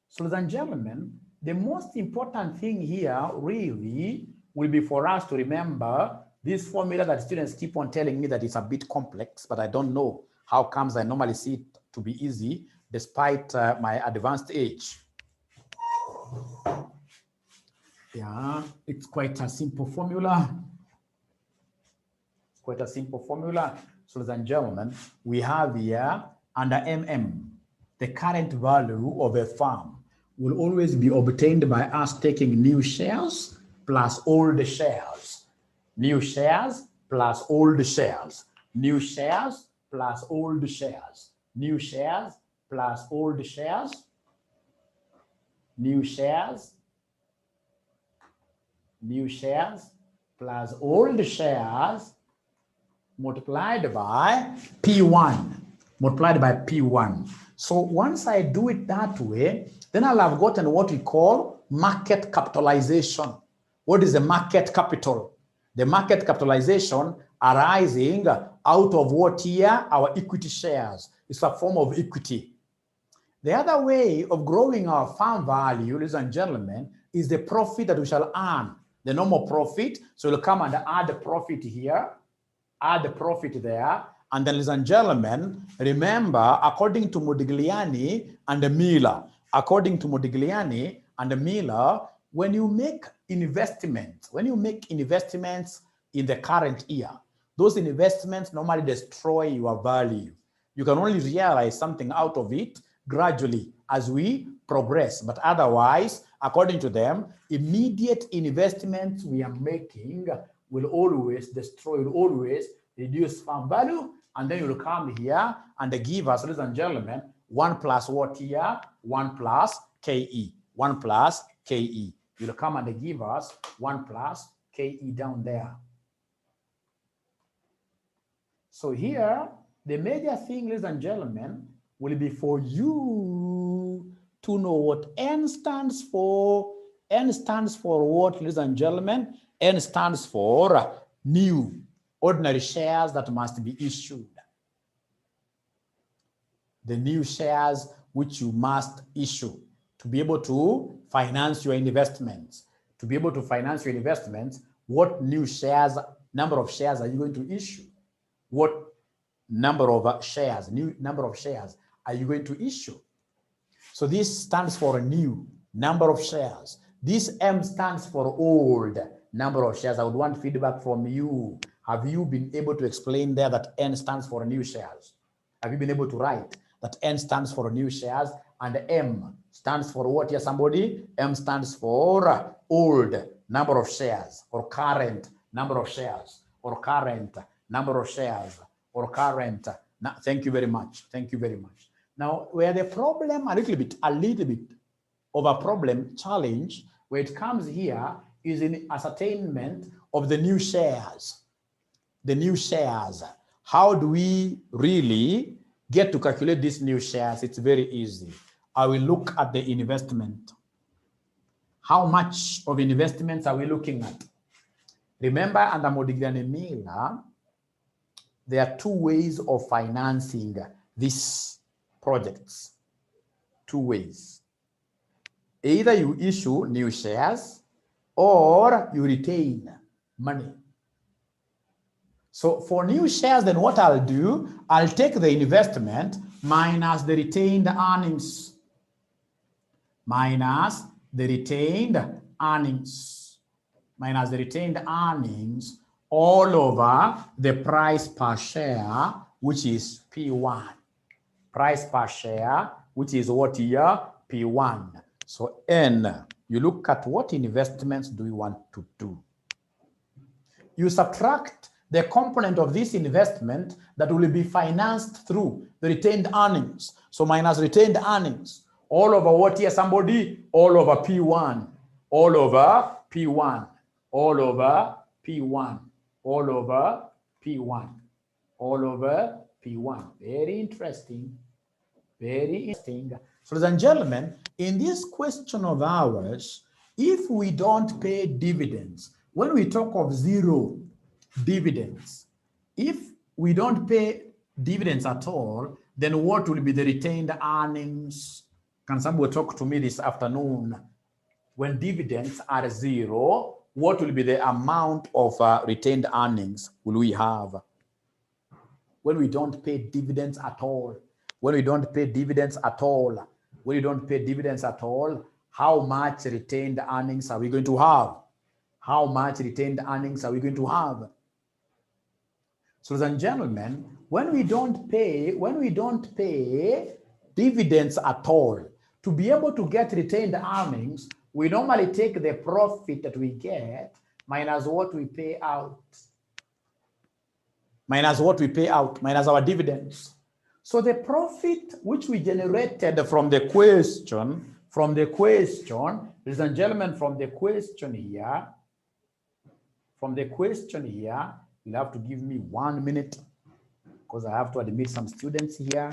So, ladies and gentlemen, the most important thing here really will be for us to remember this formula that students keep on telling me that it's a bit complex, but I don't know how comes I normally see it to be easy despite my advanced age. Yeah, it's quite a simple formula. It's quite a simple formula. So, ladies and gentlemen, we have here under the current value of a firm will always be obtained by us taking new shares plus old shares. New shares plus old shares. New shares plus old shares. New shares plus old shares. New shares. New shares plus old shares multiplied by P1. Multiplied by P1. So once I do it that way, then I'll have gotten what we call market capitalization. What is the market capital? The market capitalization arising out of what here? Our equity shares. It's a form of equity. The other way of growing our firm value, ladies and gentlemen, is the profit that we shall earn. The normal profit. So we'll come and add the profit here, add the profit there. And then, ladies and gentlemen, remember, according to Modigliani and Miller, when you make investments, in the current year, those investments normally destroy your value. You can only realize something out of it gradually as we progress. But otherwise, according to them, immediate investments we are making will always destroy, will always reduce firm value. And then you will come here and give us, ladies and gentlemen, 1 plus what here? 1 plus KE. 1 plus KE. You will come and give us 1 plus KE down there. So here, the major thing, ladies and gentlemen, will be for you to know what N stands for. N stands for what, ladies and gentlemen? N stands for new ordinary shares that must be issued. The new shares which you must issue to be able to finance your investments. To be able to finance your investments, what new shares, number of shares are you going to issue? What number of shares, new number of shares are you going to issue? So this stands for a new number of shares. This M stands for old number of shares. I would want feedback from you. Have you been able to explain there that N stands for new shares? Have you been able to write that N stands for new shares and M stands for what here, somebody? M stands for old number of shares or current number of shares or current number of shares or current. Thank you very much. Thank you very much. Now, where the problem, a little bit of a problem, challenge, where it comes here is in ascertainment of the new shares. The new shares. How do we really get to calculate these new shares? It's very easy. I will look at the investment. How much of investments are we looking at? Remember, under Modigliani Miller, there are 2 ways of financing these projects. 2 ways. Either you issue new shares or you retain money. So for new shares, then what I'll do, I'll take the investment minus the retained earnings. Minus the retained earnings. Minus the retained earnings all over the price per share, which is P1. Price per share, which is what here? P1. So N, you look at what investments do you want to do. You subtract the component of this investment that will be financed through the retained earnings. So minus retained earnings. All over what here, somebody? All over P1. All over P1. All over P1. All over P1. All over P1. Very interesting. Very interesting. So, ladies and gentlemen, in this question of ours, if we don't pay dividends, when we talk of zero dividends, if we don't pay dividends at all, then what will be the retained earnings? Can somebody talk to me this afternoon? When dividends are zero, what will be the amount of retained earnings will we have? When we don't pay dividends at all, when we don't pay dividends at all, when we don't pay dividends at all, how much retained earnings are we going to have? How much retained earnings are we going to have? So, ladies and gentlemen, when we don't pay dividends at all, to be able to get retained earnings, we normally take the profit that we get minus what we pay out. Minus what we pay out, minus our dividends. So the profit which we generated from the question, ladies and gentlemen, from the question here, you'll have to give me 1 minute because I have to admit some students here.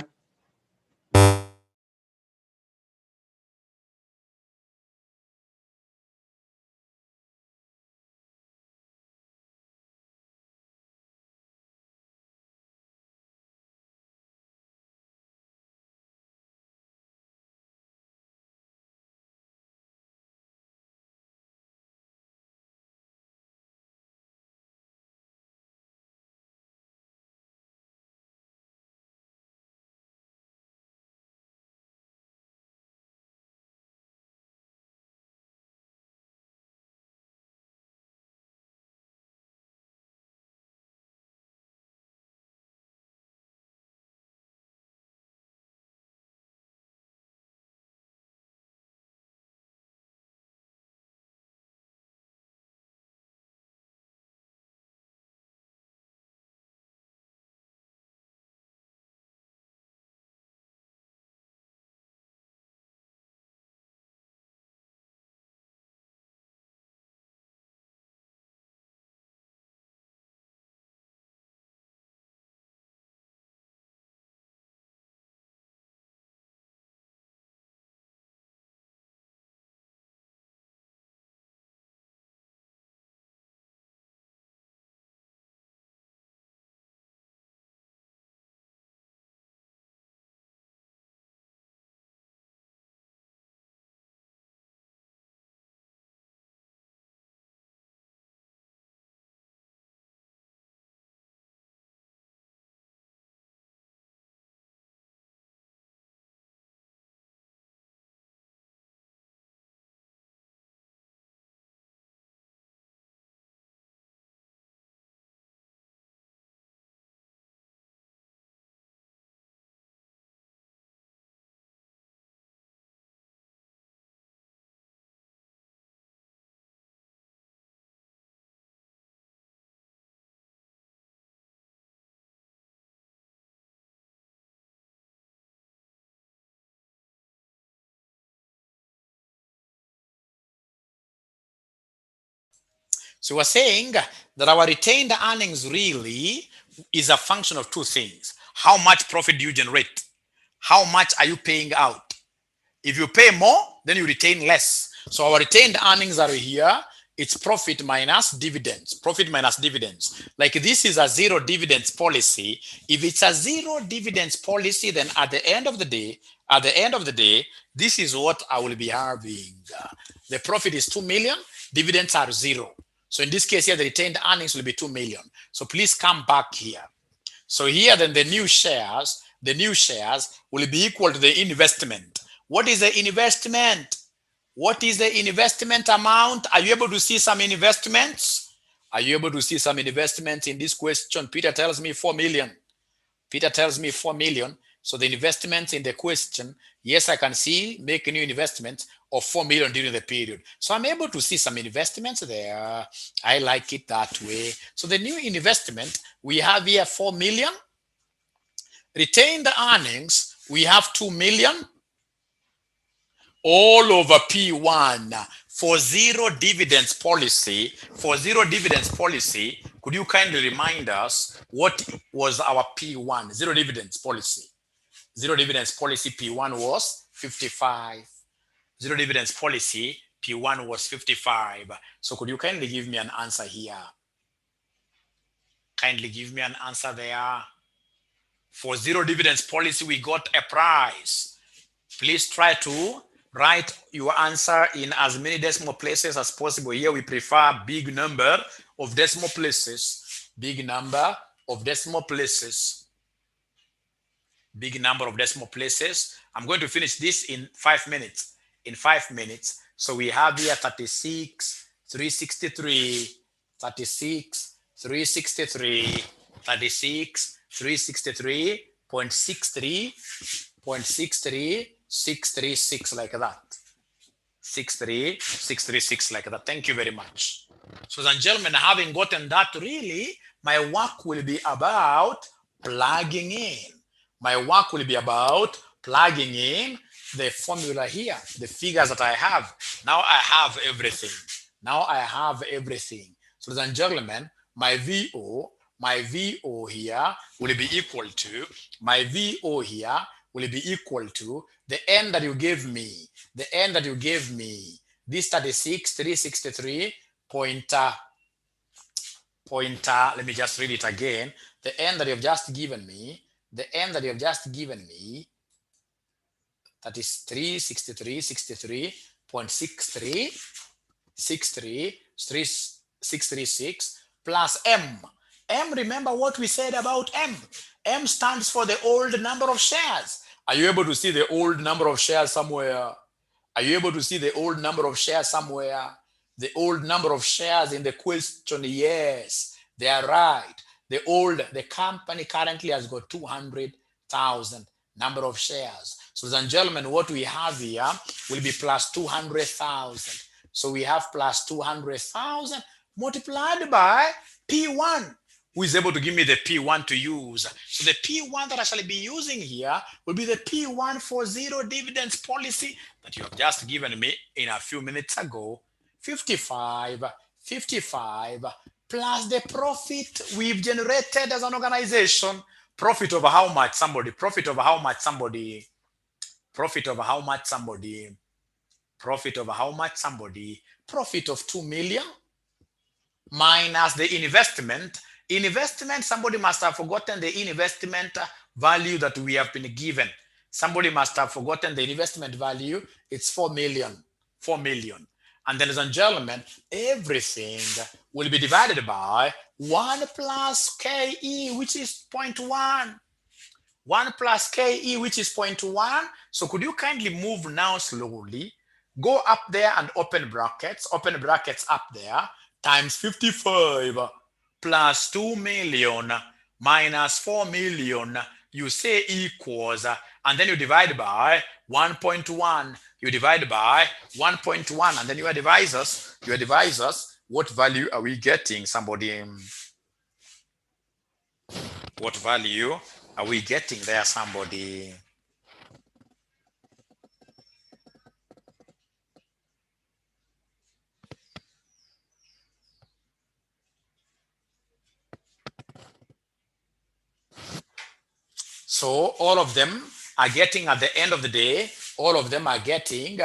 So we're saying that our retained earnings really is a function of two things. How much profit do you generate? How much are you paying out? If you pay more, then you retain less. So our retained earnings are here. It's profit minus dividends. Profit minus dividends. Like this is a zero dividends policy. If it's a zero dividends policy, then at the end of the day, this is what I will be having. The profit is 2 million. Dividends are zero. So in this case here, the retained earnings will be 2 million. So please come back here. So here then the new shares will be equal to the investment. What is the investment? What is the investment amount? Are you able to see some investments? Are you able to see some investments in this question? Peter tells me 4 million. Peter tells me 4 million. So the investments in the question, yes, I can see make new investments of 4 million during the period. So I'm able to see some investments there. I like it that way. So the new investment, we have here 4 million. Retained earnings, we have 2 million. All over P1 for zero dividends policy. For zero dividends policy, could you kindly remind us what was our P1? Zero dividends policy. Zero dividends policy P1 was 55. Zero dividends policy P1 was 55. So could you kindly give me an answer here? Kindly give me an answer there. For zero dividends policy, we got a price. Please try to write your answer in as many decimal places as possible. Here we prefer big number of decimal places. Big number of decimal places. Big number of decimal places. I'm going to finish this in 5 minutes. In 5 minutes. So we have here 36, 363, 36, 363, 36, 363.63, 0.63636 like that. 63636 like that. Thank you very much. So, ladies and gentlemen, having gotten that, really, my work will be about plugging in. My work will be about plugging in the formula here, the figures that I have. Now I have everything. Now I have everything. So, ladies and gentlemen, my VO here will be equal to, my VO here will be equal to the n that you gave me, the n that you gave me, this 36, 363, let me just read it again, the n that you have just given me, the n that you have just given me, that is 363, 63.63, 636 plus m. M, remember what we said about M. M stands for the old number of shares. Are you able to see the old number of shares somewhere? Are you able to see the old number of shares somewhere? The old number of shares in the question, yes, they are right. The company currently has got 200,000 number of shares. So, ladies and gentlemen, what we have here will be plus 200,000. So we have plus 200,000 multiplied by P1. Who is able to give me the P1 to use? So the P1 that I shall be using here will be the P1 for zero dividends policy that you have just given me in a few minutes ago. 55 plus the profit we've generated as an organization. Profit over how much? Somebody. Profit over how much? Somebody. Profit over how much? Somebody. Profit over how much? Somebody. Profit of 2 million minus the investment. Investment, somebody must have forgotten the investment value that we have been given. Somebody must have forgotten the investment value. It's 4 million. 4 million. And then, ladies and gentlemen, everything will be divided by 1 plus KE, which is 0.1. 1 plus KE, which is 0.1. So could you kindly move now slowly? Go up there and open brackets up there, times 55 plus 2 million minus 4 million, you say equals, and then you divide by 1.1. You divide by 1.1, and then you advise us, what value are we getting? Somebody, what value are we getting there? Somebody. So all of them are getting, at the end of the day, all of them are getting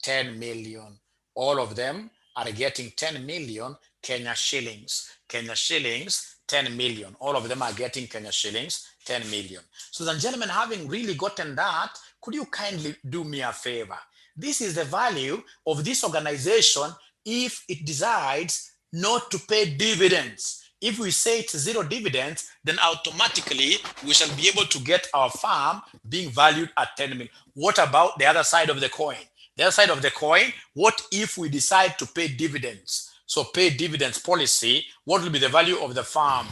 10 million. All of them are getting 10 million Kenya shillings. Kenya shillings, 10 million. All of them are getting Kenya shillings, 10 million. So, ladies and gentlemen, having really gotten that, could you kindly do me a favor? This is the value of this organization if it decides not to pay dividends. If we say it's zero dividends, then automatically we shall be able to get our farm being valued at 10 million. What about the other side of the coin? The other side of the coin, what if we decide to pay dividends? So pay dividends policy, what will be the value of the farm?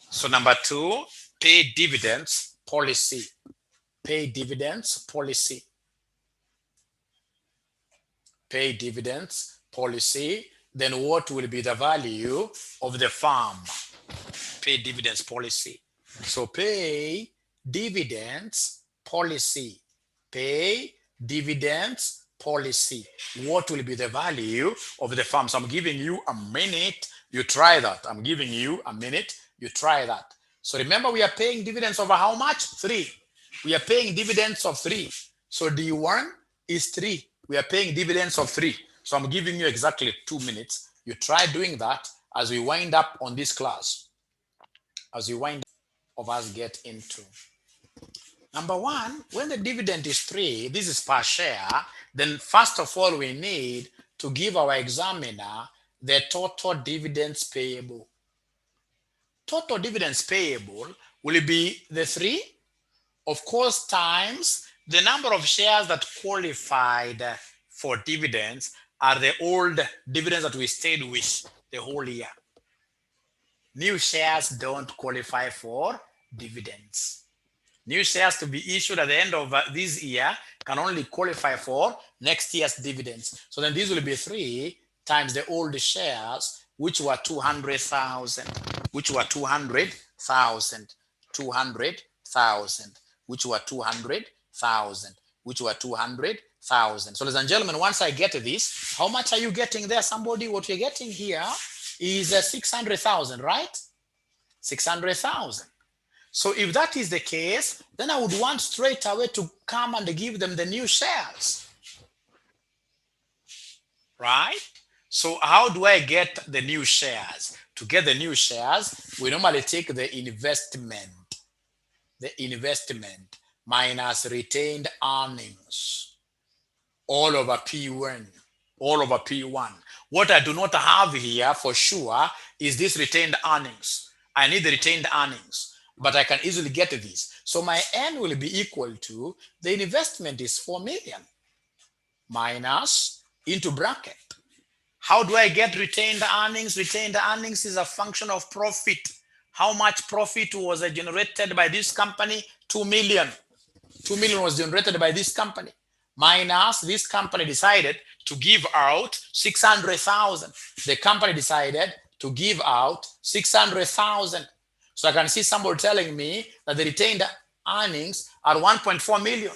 So number 2, pay dividends policy. Pay dividends policy. Pay dividends policy. Then what will be the value of the farm? Pay dividends policy. So pay dividends policy. Pay dividends policy. What will be the value of the farm? So I'm giving you a minute. You try that. I'm giving you a minute. You try that. So remember, we are paying dividends over how much? 3. We are paying dividends of 3. So D1 is 3. We are paying dividends of 3. So I'm giving you exactly 2 minutes. You try doing that as we wind up on this class. As we wind up of us get into. Number one, when the dividend is 3, this is per share, then first of all, we need to give our examiner the total dividends payable. Total dividends payable will be the 3, of course, times the number of shares that qualified for dividends are the old dividends that we stayed with the whole year. New shares don't qualify for dividends. New shares to be issued at the end of this year can only qualify for next year's dividends. So then this will be 3 times the old shares, which were 200,000, which were 200,000, 200,000, which were 200,000, which were 200,000. So ladies and gentlemen, once I get this, how much are you getting there? Somebody, what you're getting here is 600,000, right? 600,000. So if that is the case, then I would want straight away to come and give them the new shares, right? So how do I get the new shares? To get the new shares, we normally take the investment minus retained earnings all over P1, all over P1. What I do not have here for sure is this retained earnings. I need the retained earnings, but I can easily get this. So my N will be equal to the investment is 4 million minus into bracket. How do I get retained earnings? Retained earnings is a function of profit. How much profit was generated by this company? 2 million. 2 million was generated by this company. Minus this company decided to give out 600,000. The company decided to give out 600,000. So I can see somebody telling me that the retained earnings are 1.4 million.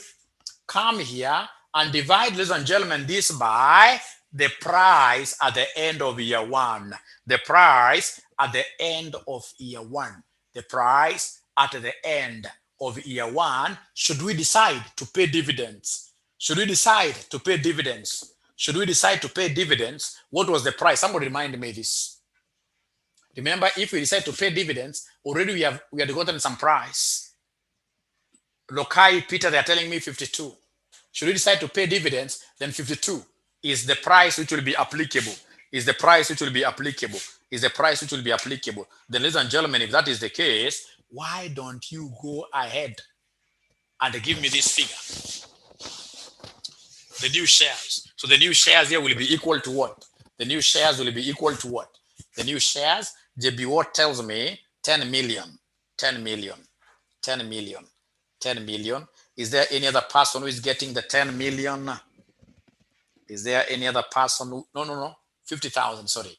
Come here and divide, ladies and gentlemen, this by the price at the end of year 1. The price at the end of year 1. The price at the end of year 1. Should we decide to pay dividends? Should we decide to pay dividends? Should we decide to pay dividends? What was the price? Somebody remind me this. Remember, if we decide to pay dividends, already we had gotten some price. 𝗥𝗖𝗠, they are telling me 52. Should we decide to pay dividends, then 52 is the price which will be applicable. Is the price which will be applicable. Is the price which will be applicable. Then, ladies and gentlemen, if that is the case, why don't you go ahead and give me this figure? The new shares. So the new shares here will be equal to what? The new shares will be equal to what? The new shares, 𝗵𝗃 tells me 10 million, 10 million, 10 million, 10 million. Is there any other person who is getting the 10 million? Is there any other person who, no, 50,000, sorry.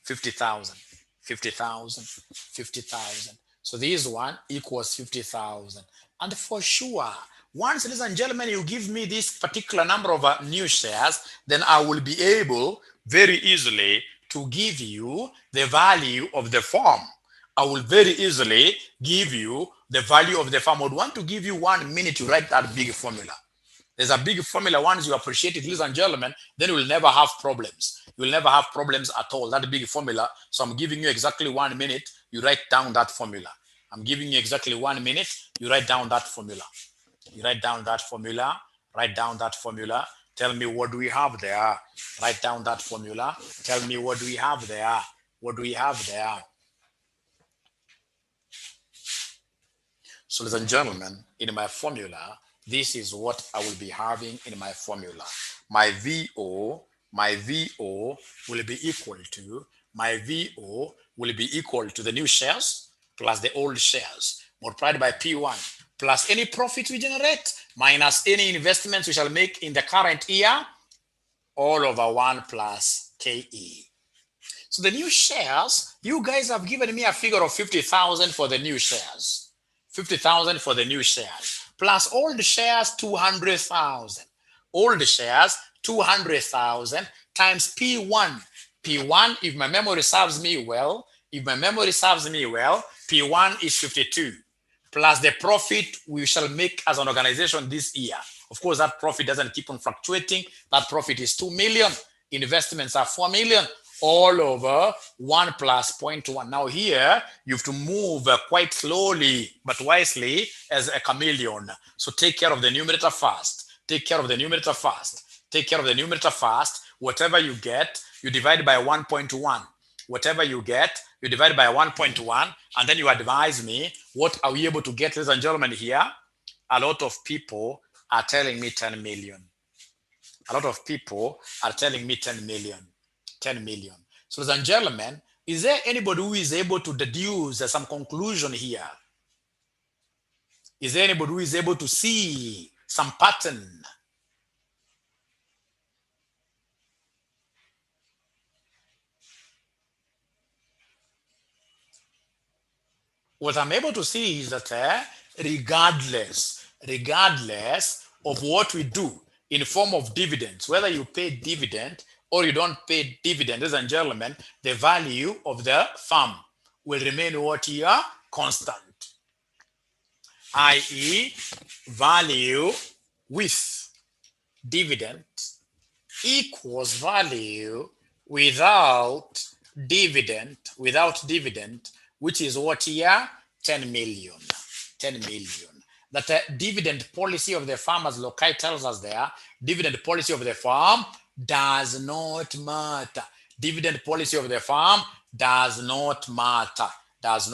50,000, 50,000, 50,000. So this one equals 50,000. And for sure, once, ladies and gentlemen, you give me this particular number of new shares, then I will be able very easily to give you the value of the firm. I will very easily give you the value of the firm. I would want to give you 1 minute to write that big formula. There's a big formula. Once you appreciate it, ladies and gentlemen, then you will never have problems. You will never have problems at all. That big formula. So I'm giving you exactly 1 minute. You write down that formula. I'm giving you exactly 1 minute. You write down that formula. You write down that formula. Write down that formula. Tell me what do we have there. Write down that formula. Tell me what do we have there. What do we have there? So, ladies and gentlemen, in my formula, this is what I will be having in my formula. My VO will be equal to, the new shares plus the old shares multiplied by P1 plus any profit we generate minus any investments we shall make in the current year, all over 1 plus KE. So the new shares, you guys have given me a figure of 50,000 for the new shares. 50,000 for the new shares. Plus old shares, 200,000. Old shares, 200,000 times P1. P1, if my memory serves me well, P1 is 52. Plus the profit we shall make as an organization this year. Of course, that profit doesn't keep on fluctuating. That profit is 2 million. Investments are 4 million. all over 1 plus 0.1. Now here, you have to move quite slowly, but wisely as a chameleon. So take care of the numerator first. Take care of the numerator first. Take care of the numerator first. Whatever you get, you divide by 1.1. Whatever you get, you divide by 1.1, and then you advise me, what are we able to get, ladies and gentlemen, here? A lot of people are telling me 10 million. A lot of people are telling me 10 million. 10 million. So, ladies and gentlemen, is there anybody who is able to deduce some conclusion here? Is there anybody who is able to see some pattern? What I'm able to see is that regardless of what we do in form of dividends, whether you pay dividend or you don't pay dividend, ladies and gentlemen, the value of the firm will remain what here? Constant. I.e., value with dividend equals value without dividend, which is what here? 10 million. 10 million. That dividend policy of the firm, as Lokai tells us there, dividend policy of the firm does not matter. Dividend policy of the firm does not matter. Does not